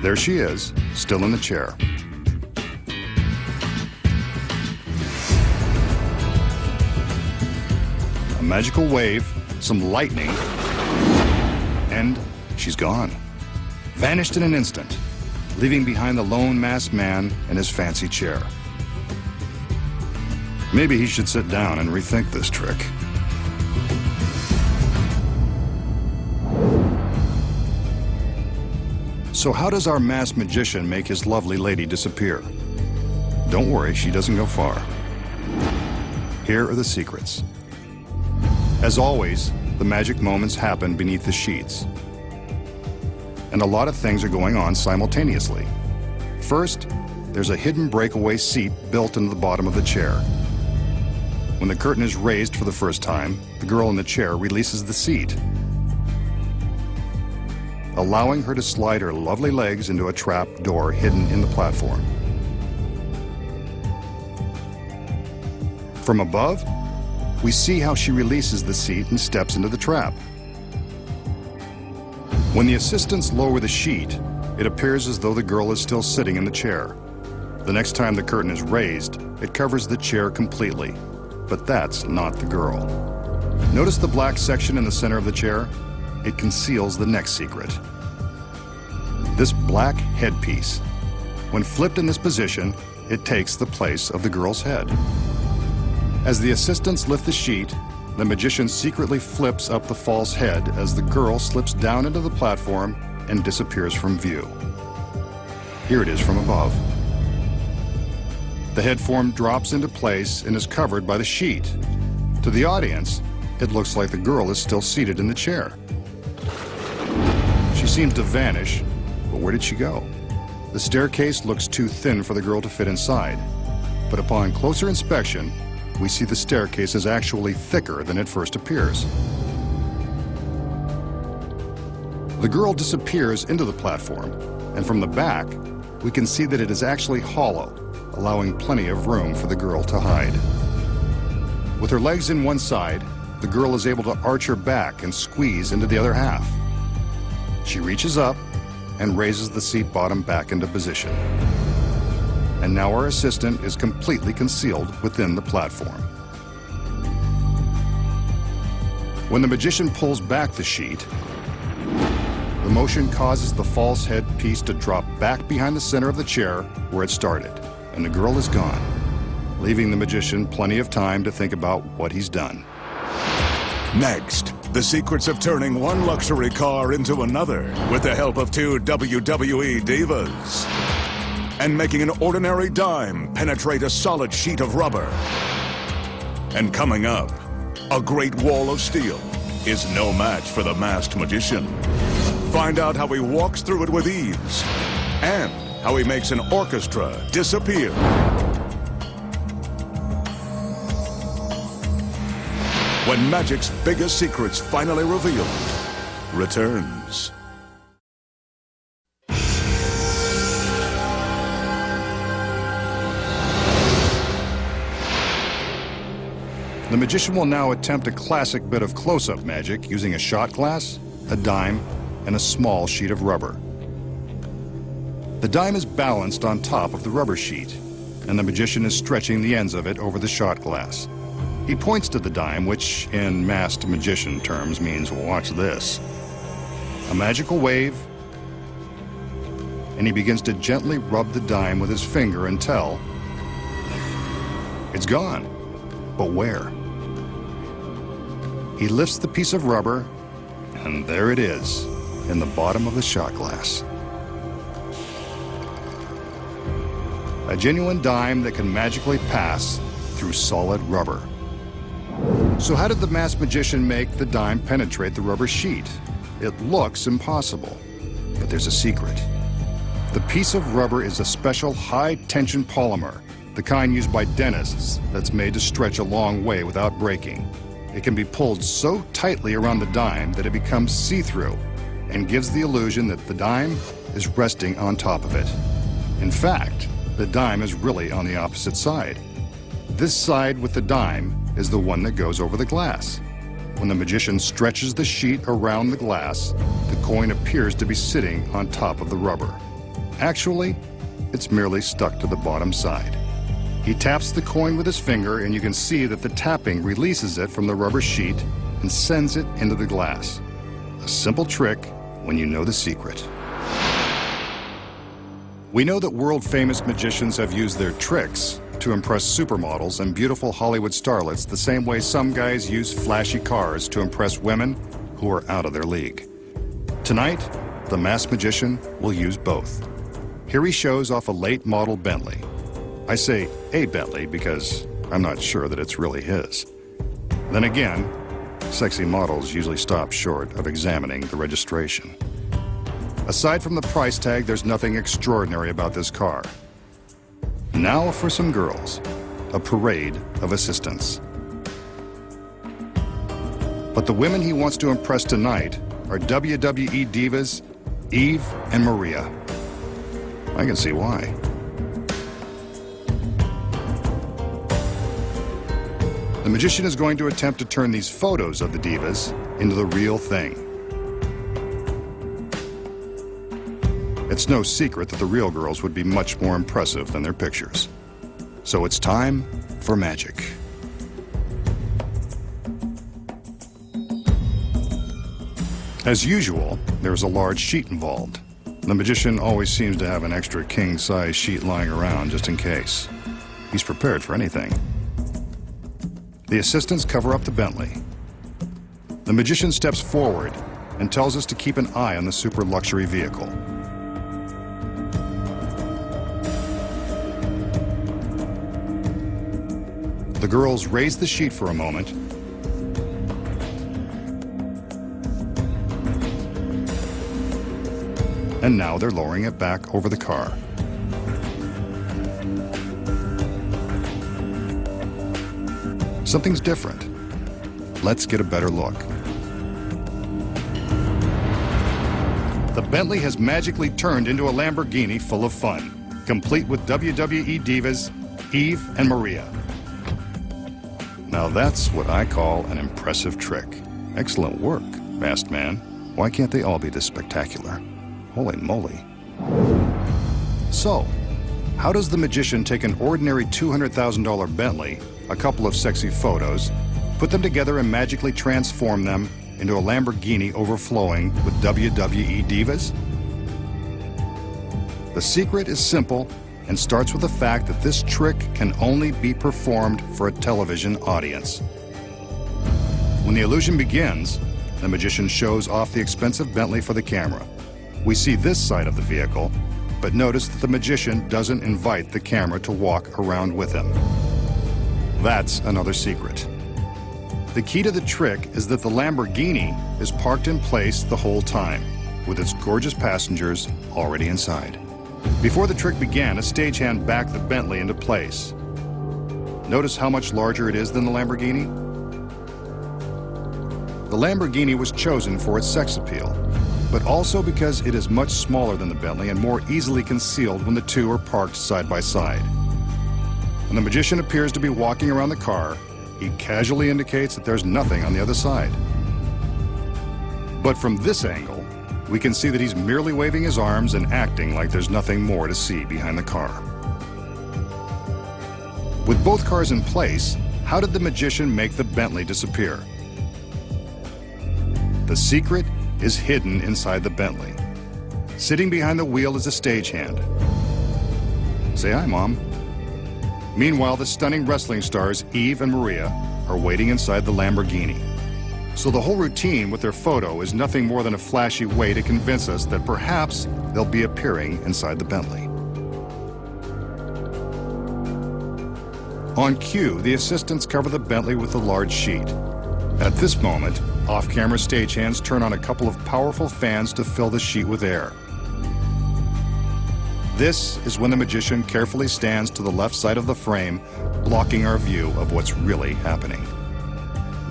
There she is, still in the chair. A magical wave, some lightning, and she's gone. Vanished in an instant, leaving behind the lone masked man in his fancy chair. Maybe he should sit down and rethink this trick. So how does our masked magician make his lovely lady disappear? Don't worry, she doesn't go far. Here are the secrets. As always, the magic moments happen beneath the sheets. And a lot of things are going on simultaneously. First, there's a hidden breakaway seat built into the bottom of the chair. When the curtain is raised for the first time, the girl in the chair releases the seat, allowing her to slide her lovely legs into a trap door hidden in the platform. From above, we see how she releases the seat and steps into the trap. When the assistants lower the sheet, it appears as though the girl is still sitting in the chair. The next time the curtain is raised, it covers the chair completely. But that's not the girl. Notice the black section in the center of the chair? It conceals the next secret. This black headpiece. When flipped in this position, it takes the place of the girl's head. As the assistants lift the sheet, the magician secretly flips up the false head as the girl slips down into the platform and disappears from view. Here it is from above. The head form drops into place and is covered by the sheet. To the audience, it looks like the girl is still seated in the chair. She seems to vanish, but where did she go? The staircase looks too thin for the girl to fit inside, but upon closer inspection, we see the staircase is actually thicker than it first appears. The girl disappears into the platform, and from the back, we can see that it is actually hollow, allowing plenty of room for the girl to hide. With her legs in one side, the girl is able to arch her back and squeeze into the other half. She reaches up and raises the seat bottom back into position. And now our assistant is completely concealed within the platform. When the magician pulls back the sheet, the motion causes the false head piece to drop back behind the center of the chair where it started, and the girl is gone, leaving the magician plenty of time to think about what he's done. Next, the secrets of turning one luxury car into another with the help of two WWE divas. And making an ordinary dime penetrate a solid sheet of rubber. And coming up, a great wall of steel is no match for the masked magician. Find out how he walks through it with ease and how he makes an orchestra disappear. When magic's biggest secrets finally revealed returns. The magician will now attempt a classic bit of close-up magic using a shot glass, a dime, and a small sheet of rubber. The dime is balanced on top of the rubber sheet, and the magician is stretching the ends of it over the shot glass. He points to the dime, which in masked magician terms means, watch this. A magical wave, and he begins to gently rub the dime with his finger until it's gone. But where? He lifts the piece of rubber, and there it is, in the bottom of the shot glass. A genuine dime that can magically pass through solid rubber. So how did the masked magician make the dime penetrate the rubber sheet? It looks impossible, but there's a secret. The piece of rubber is a special high-tension polymer, the kind used by dentists that's made to stretch a long way without breaking. It can be pulled so tightly around the dime that it becomes see-through and gives the illusion that the dime is resting on top of it. In fact, the dime is really on the opposite side. This side with the dime is the one that goes over the glass. When the magician stretches the sheet around the glass, the coin appears to be sitting on top of the rubber. Actually, it's merely stuck to the bottom side. He taps the coin with his finger, and you can see that the tapping releases it from the rubber sheet and sends it into the glass. A simple trick when you know the secret. We know that world-famous magicians have used their tricks to impress supermodels and beautiful Hollywood starlets the same way some guys use flashy cars to impress women who are out of their league. Tonight, the masked magician will use both. Here he shows off a late model Bentley. I say a Bentley because I'm not sure that it's really his. Then again, sexy models usually stop short of examining the registration. Aside from the price tag, there's nothing extraordinary about this car. Now for some girls, a parade of assistants. But the women he wants to impress tonight are WWE divas Eve and Maria. I can see why. The magician is going to attempt to turn these photos of the divas into the real thing. It's no secret that the real girls would be much more impressive than their pictures. So it's time for magic. As usual, there's a large sheet involved. The magician always seems to have an extra king-size sheet lying around just in case. He's prepared for anything. The assistants cover up the Bentley. The magician steps forward and tells us to keep an eye on the super luxury vehicle. The girls raise the sheet for a moment and now they're lowering it back over the car. Something's different. Let's get a better look. The Bentley has magically turned into a Lamborghini full of fun, complete with WWE divas Eve and Maria. Now that's what I call an impressive trick. Excellent work, masked man. Why can't they all be this spectacular? Holy moly. So, how does the magician take an ordinary $200,000 Bentley, a couple of sexy photos, put them together and magically transform them into a Lamborghini overflowing with WWE divas? The secret is simple and starts with the fact that this trick can only be performed for a television audience. When the illusion begins, the magician shows off the expensive Bentley for the camera. We see this side of the vehicle, but notice that the magician doesn't invite the camera to walk around with him. That's another secret. The key to the trick is that the Lamborghini is parked in place the whole time, with its gorgeous passengers already inside. Before the trick began, a stagehand backed the Bentley into place. Notice how much larger it is than the Lamborghini? The Lamborghini was chosen for its sex appeal, but also because it is much smaller than the Bentley and more easily concealed when the two are parked side by side. When the magician appears to be walking around the car, he casually indicates that there's nothing on the other side. But from this angle, we can see that he's merely waving his arms and acting like there's nothing more to see behind the car. With both cars in place, how did the magician make the Bentley disappear? The secret is hidden inside the Bentley. Sitting behind the wheel is a stagehand. Say hi, Mom. Meanwhile, the stunning wrestling stars Eve and Maria are waiting inside the Lamborghini. So the whole routine with their photo is nothing more than a flashy way to convince us that perhaps they'll be appearing inside the Bentley. On cue, the assistants cover the Bentley with a large sheet. At this moment, off-camera stagehands turn on a couple of powerful fans to fill the sheet with air. This is when the magician carefully stands to the left side of the frame, blocking our view of what's really happening.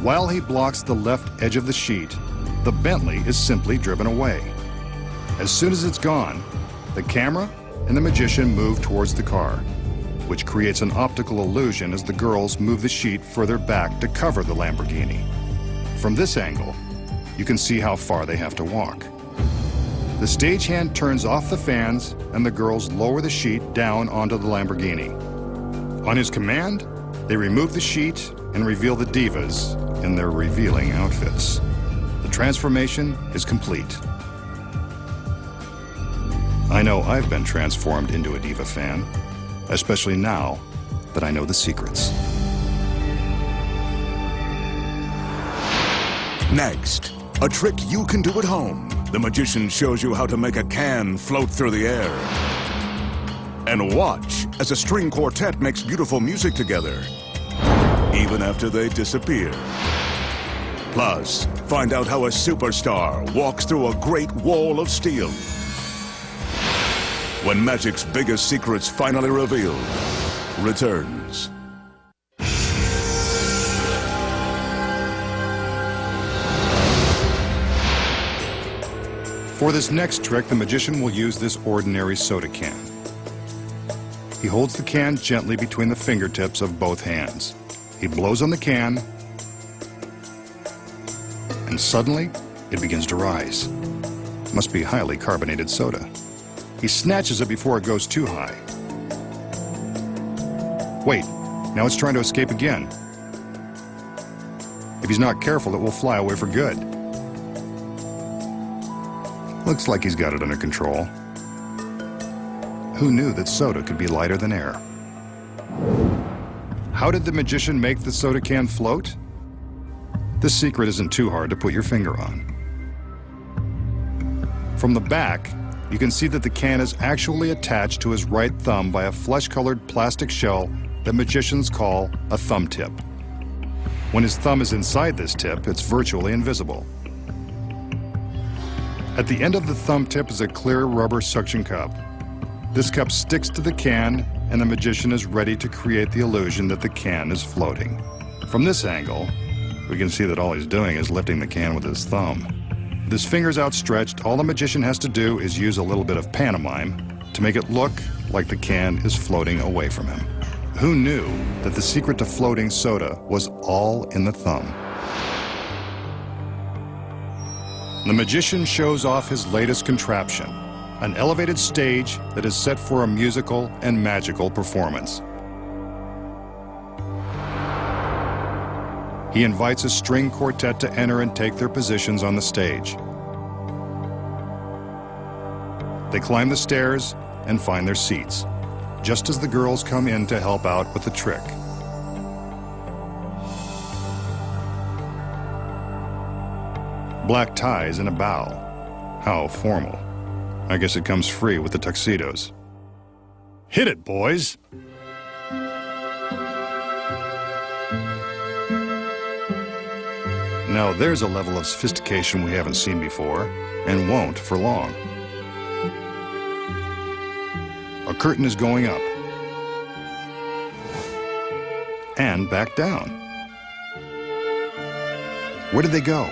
While he blocks the left edge of the sheet, the Bentley is simply driven away. As soon as it's gone, the camera and the magician move towards the car, which creates an optical illusion as the girls move the sheet further back to cover the Lamborghini. From this angle, you can see how far they have to walk. The stagehand turns off the fans and the girls lower the sheet down onto the Lamborghini. On his command, they remove the sheet and reveal the divas in their revealing outfits. The transformation is complete. I know I've been transformed into a diva fan, especially now that I know the secrets. Next, a trick you can do at home. The magician shows you how to make a can float through the air. And watch as a string quartet makes beautiful music together, even after they disappear. Plus, find out how a superstar walks through a great wall of steel. When magic's biggest secrets finally revealed returns. For this next trick, the magician will use this ordinary soda can. He holds the can gently between the fingertips of both hands. He blows on the can, and suddenly it begins to rise. Must be highly carbonated soda. He snatches it before it goes too high. Wait, now it's trying to escape again. If he's not careful, it will fly away for good. Looks like he's got it under control. Who knew that soda could be lighter than air? How did the magician make the soda can float? This secret isn't too hard to put your finger on. From the back, you can see that the can is actually attached to his right thumb by a flesh-colored plastic shell that magicians call a thumb tip. When his thumb is inside this tip, it's virtually invisible. At the end of the thumb tip is a clear rubber suction cup. This cup sticks to the can, and the magician is ready to create the illusion that the can is floating. From this angle, we can see that all he's doing is lifting the can with his thumb. With his fingers outstretched, all the magician has to do is use a little bit of pantomime to make it look like the can is floating away from him. Who knew that the secret to floating soda was all in the thumb? The magician shows off his latest contraption, an elevated stage that is set for a musical and magical performance. He invites a string quartet to enter and take their positions on the stage. They climb the stairs and find their seats, just as the girls come in to help out with the trick. Black ties and a bow. How formal. I guess it comes free with the tuxedos. Hit it, boys! Now there's a level of sophistication we haven't seen before, and won't for long. A curtain is going up. And back down. Where did they go?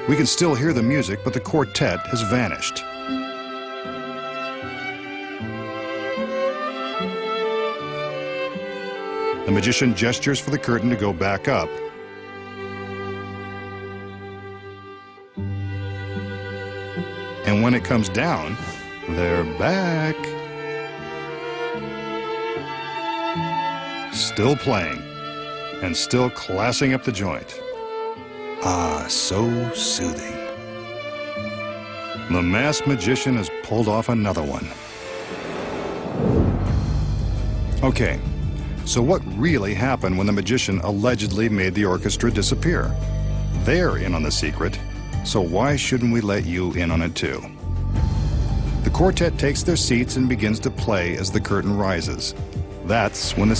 We can still hear the music, but the quartet has vanished. The magician gestures for the curtain to go back up. And when it comes down, they're back. Still playing, and still classing up the joint. Ah, so soothing. The masked magician has pulled off another one. Okay, so what really happened when the magician allegedly made the orchestra disappear? They're in on the secret, so why shouldn't we let you in on it too? The quartet takes their seats and begins to play as the curtain rises. That's when the